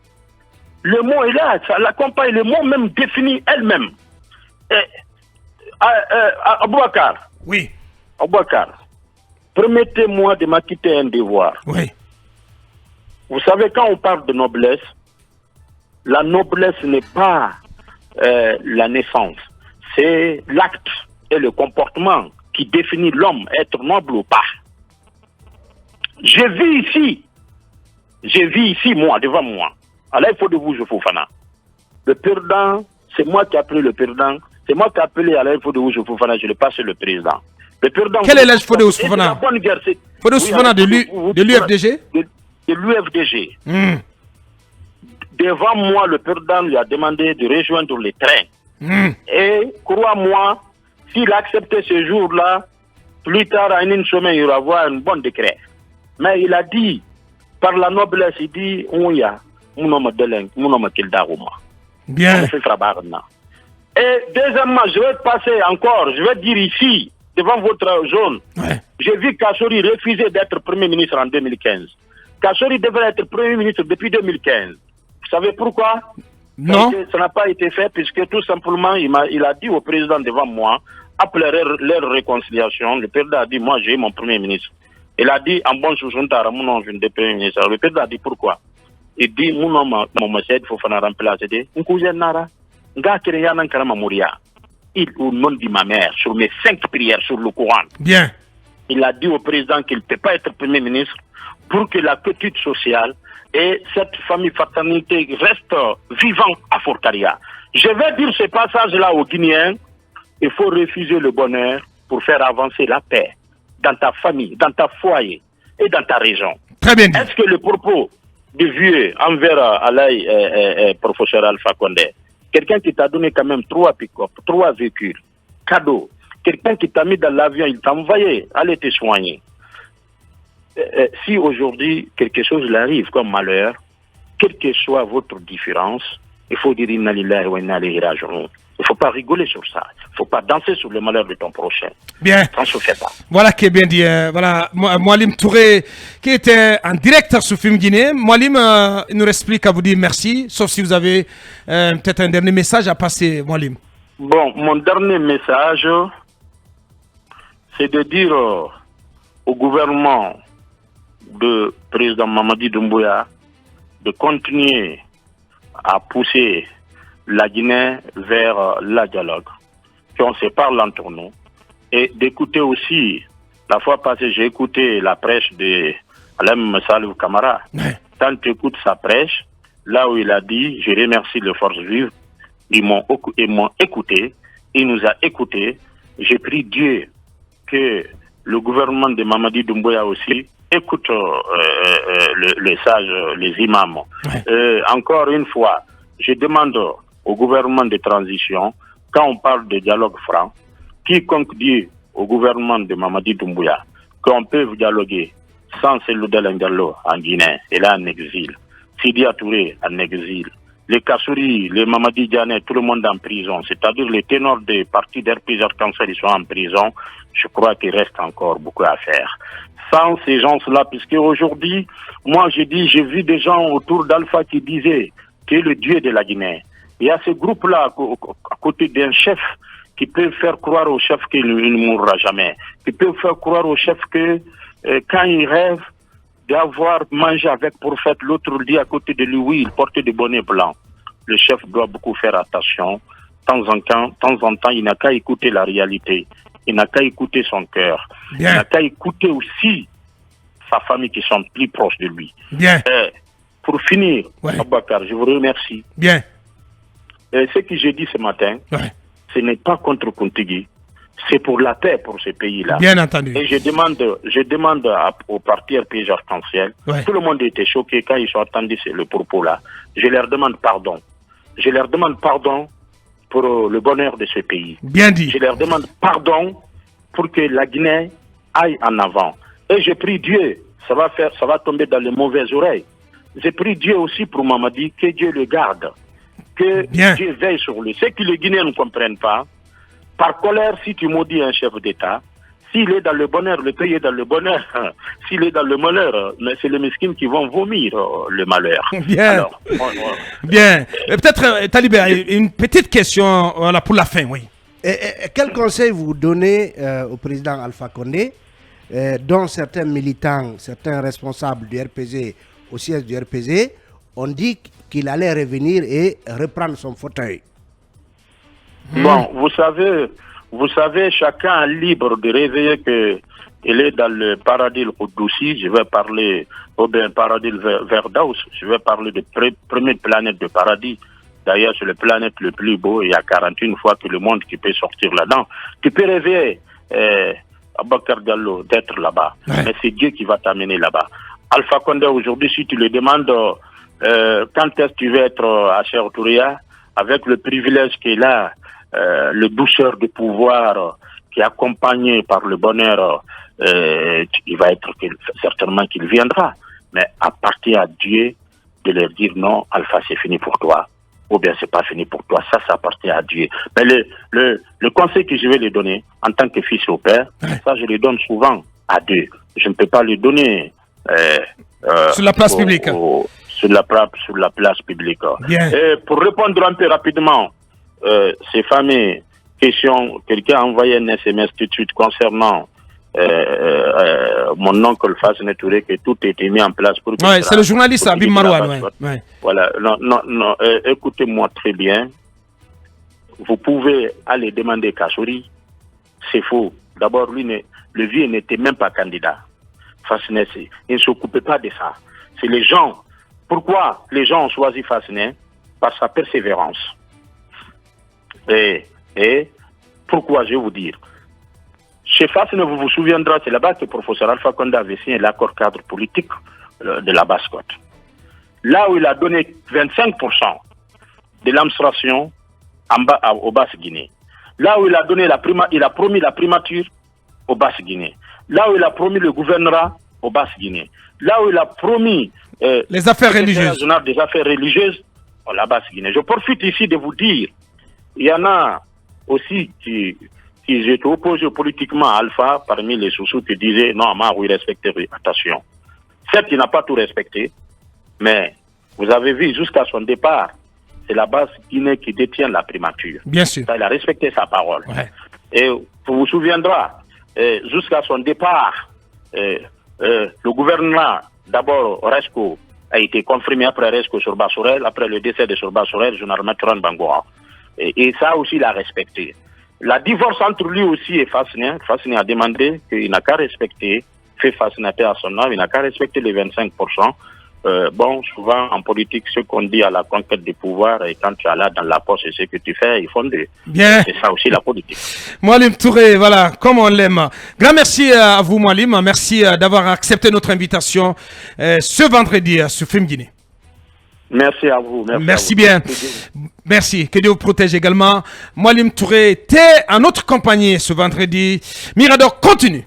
Le mot est là, ça l'accompagne, le mot même définit elle-même. Abouakar. Oui. Abouakar, permettez-moi de m'acquitter un devoir. Oui. Vous savez, quand on parle de noblesse, la noblesse n'est pas la naissance. C'est l'acte et le comportement qui définit l'homme, être noble ou pas. Je vis ici, moi, devant moi. Alors, il faut de vous, je Fofana. Le perdant, c'est moi qui ai appelé le perdant. C'est moi qui ai appelé Alain Fodé Fofana, je l'ai passé le président. Le perdant. Quel est l'âge Fodé Fofana? Fodé Fofana de l'UFDG? De l'UFDG. Devant moi, le perdant lui a demandé de rejoindre les trains. Et crois-moi, s'il acceptait ce jour-là, plus tard, à une semaine, il va avoir un bon décret. Mais il a dit, par la noblesse, il dit, Ouya. Bien. Et deuxièmement, je vais passer encore, je vais dire ici, devant votre zone, j'ai vu Kassori refuser d'être Premier ministre en 2015. Kassori devrait être Premier ministre depuis 2015. Vous savez pourquoi? Non. Ça n'a pas été fait puisque tout simplement, il a dit au président devant moi, après leur réconciliation, le président a dit, moi j'ai mon Premier ministre. Il a dit, en bon sous-entend, mon nom, je ne suis pas Premier ministre. Le président a dit, pourquoi? Il dit, mon nom, il faut faire remplacer. Il, au nom de ma mère, sur mes 5 prières sur le Coran. Bien. Il a dit au président qu'il ne peut pas être Premier ministre pour que la petite sociale et cette famille fraternité restent vivants à Forcaria. Je vais dire ce passage-là aux Guinéens. Il faut refuser le bonheur pour faire avancer la paix dans ta famille, dans ta foyer et dans ta région. Très bien dit. Est-ce que le propos du vieux envers Alaï professeur Alpha Condé, quelqu'un qui t'a donné quand même 3 pick-up, 3 véhicules, cadeaux, quelqu'un qui t'a mis dans l'avion, il t'a envoyé, allez te soigner. Si aujourd'hui quelque chose arrive comme malheur, quelle que soit votre différence, il faut dire inna lillahi wa inna ilayhi raji'un. Il ne faut pas rigoler sur ça. Il ne faut pas danser sur le malheur de ton prochain. Bien. Ça ne se fait pas. Voilà qui est bien dit. Voilà, Moualim Touré, qui était en direct sur Film Guinée. Moualim, il nous reste plus qu'à vous dire merci, sauf si vous avez peut-être un dernier message à passer, Moualim. Bon, mon dernier message, c'est de dire au gouvernement de président Mamadi Doumbouya de continuer à pousser la Guinée vers la dialogue, qu'on se parle entre nous, et d'écouter aussi, la fois passée j'ai écouté la prêche de Alain Salou Kamara. Quand tu écoutes sa prêche, là où il a dit, je remercie les forces vives, ils m'ont écouté, il nous a écoutés, j'ai pris Dieu que le gouvernement de Mamadi Doumbouya aussi écoute les sages, les imams. Encore une fois, je demande au gouvernement de transition, quand on parle de dialogue franc, quiconque dit au gouvernement de Mamadi Doumbouya qu'on peut dialoguer sans Cellou Dalein Diallo en Guinée, et là en exil, Sidi Touré en exil, les Kassouri, les Mamadi Diané, tout le monde en prison, c'est-à-dire les ténors des partis d'RPG Arc-en-Ciel, ils sont en prison, je crois qu'il reste encore beaucoup à faire. Sans ces gens-là, puisque aujourd'hui, moi j'ai vu des gens autour d'Alpha qui disaient que le Dieu de la Guinée. Il y a ce groupe-là à côté d'un chef qui peut faire croire au chef qu'il ne mourra jamais, qui peut faire croire au chef que quand il rêve d'avoir mangé avec prophète, l'autre dit à côté de lui, oui, il portait des bonnets blancs. Le chef doit beaucoup faire attention. De temps en temps, il n'a qu'à écouter la réalité. Il n'a qu'à écouter son cœur. Il n'a qu'à écouter aussi sa famille qui sont plus proches de lui. Bien. Pour finir, Aboubacar, je vous remercie. Bien. Ce que j'ai dit ce matin, ce n'est pas contre Kontigi, c'est pour la paix pour ce pays-là. Bien entendu. Et je demande au parti RPG Arc-en-Ciel, tout le monde était choqué quand ils ont entendu le propos-là. Je leur demande pardon. Je leur demande pardon pour le bonheur de ce pays. Bien dit. Je leur demande pardon pour que la Guinée aille en avant. Et je prie Dieu, ça va tomber dans les mauvaises oreilles. Je prie Dieu aussi pour Mamadi, que Dieu le garde, que Dieu veille sur lui. Ce que les Guinéens ne comprennent pas, par colère, si tu maudis un chef d'État, s'il est dans le bonheur, le pays est dans le bonheur. S'il est dans le malheur, c'est les mesquines qui vont vomir le malheur. Bien. Alors, bien. Peut-être, Talibé, une petite question pour la fin, oui. Quel conseil vous donnez au président Alpha Condé, dont certains militants, certains responsables du RPG, au siège du RPG, ont dit qu'il allait revenir et reprendre son fauteuil? Bon, vous savez, chacun est libre de rêver qu'il est dans le paradis Koudouci. Je vais parler, ou bien paradis Verdaus. Je vais parler de première planète de paradis. D'ailleurs, c'est la planète le plus beau. Il y a 41 fois que le monde qui peut sortir là-dedans. Tu peux rêver, Abakar Gallo, d'être là-bas. Mais c'est Dieu qui va t'amener là-bas. Alpha Condé, aujourd'hui, si tu le demandes, quand est-ce que tu veux être à Cheikh Touria, avec le privilège qu'il a, le douceur de pouvoir qui est accompagné par le bonheur, il va être certainement qu'il viendra. Mais appartient à Dieu de leur dire non, Alpha, c'est fini pour toi. Ou bien c'est pas fini pour toi, ça appartient à Dieu. Mais le conseil que je vais lui donner en tant que fils au père, ça je le donne souvent à Dieu. Je ne peux pas le donner sur la place publique. Sur la place publique. Et pour répondre un peu rapidement, ces fameuses questions, quelqu'un a envoyé un SMS tout de suite concernant mon oncle Fasne Touré, que tout a été mis en place pour... c'est le journaliste Abim Marouane. Voilà, non, écoutez-moi très bien. Vous pouvez aller demander Kassouri, c'est faux. D'abord, lui, le vieux n'était même pas candidat. Fasne, il ne s'occupait pas de ça. C'est les gens. Pourquoi les gens ont choisi Fasne? Par sa persévérance. Et pourquoi, je vais vous dire. Chez Fasne, vous vous souviendrez, c'est là-bas que le professeur Alpha Condé avait signé l'accord cadre politique de la Basse-Côte. Là où il a donné 25% de l'administration au Basse-Guinée. Là où il a donné il a promis la primature au Basse-Guinée. Là où il a promis le gouvernorat au Basse-Guinée. Là où il a promis les affaires religieuses. Des affaires religieuses au Basse-Guinée. Je profite ici de vous dire, il y en a aussi qui étaient opposés politiquement à Alpha, parmi les sous qui disaient non, oui, respectez, attention. Certes, il n'a pas tout respecté, mais vous avez vu, jusqu'à son départ, c'est la Basse-Guinée qui détient la primature. Bien sûr. Ça, il a respecté sa parole. Et vous vous souviendrez, jusqu'à son départ, le gouvernement, d'abord, Resco, a été confirmé après Resco sur Bassorel, après le décès de Sur Bassorel, généralement Turan Bangoa. Et ça aussi, il a respecté. La divorce entre lui aussi et Fasne a demandé qu'il n'a qu'à respecter, fait Fasne à son nom, il n'a qu'à respecter les 25%. Souvent en politique, ce qu'on dit à la conquête du pouvoir, et quand tu es là dans la poche et ce que tu fais, ils font des... Bien. C'est ça aussi la politique. Moualim Touré, voilà, comme on l'aime. Grand merci à vous, Moualim. Merci d'avoir accepté notre invitation ce vendredi sur Film Guinée. Merci à vous. Merci bien. Merci. Que Dieu vous protège également. Moualim Touré était en notre compagnie ce vendredi. Mirador continue.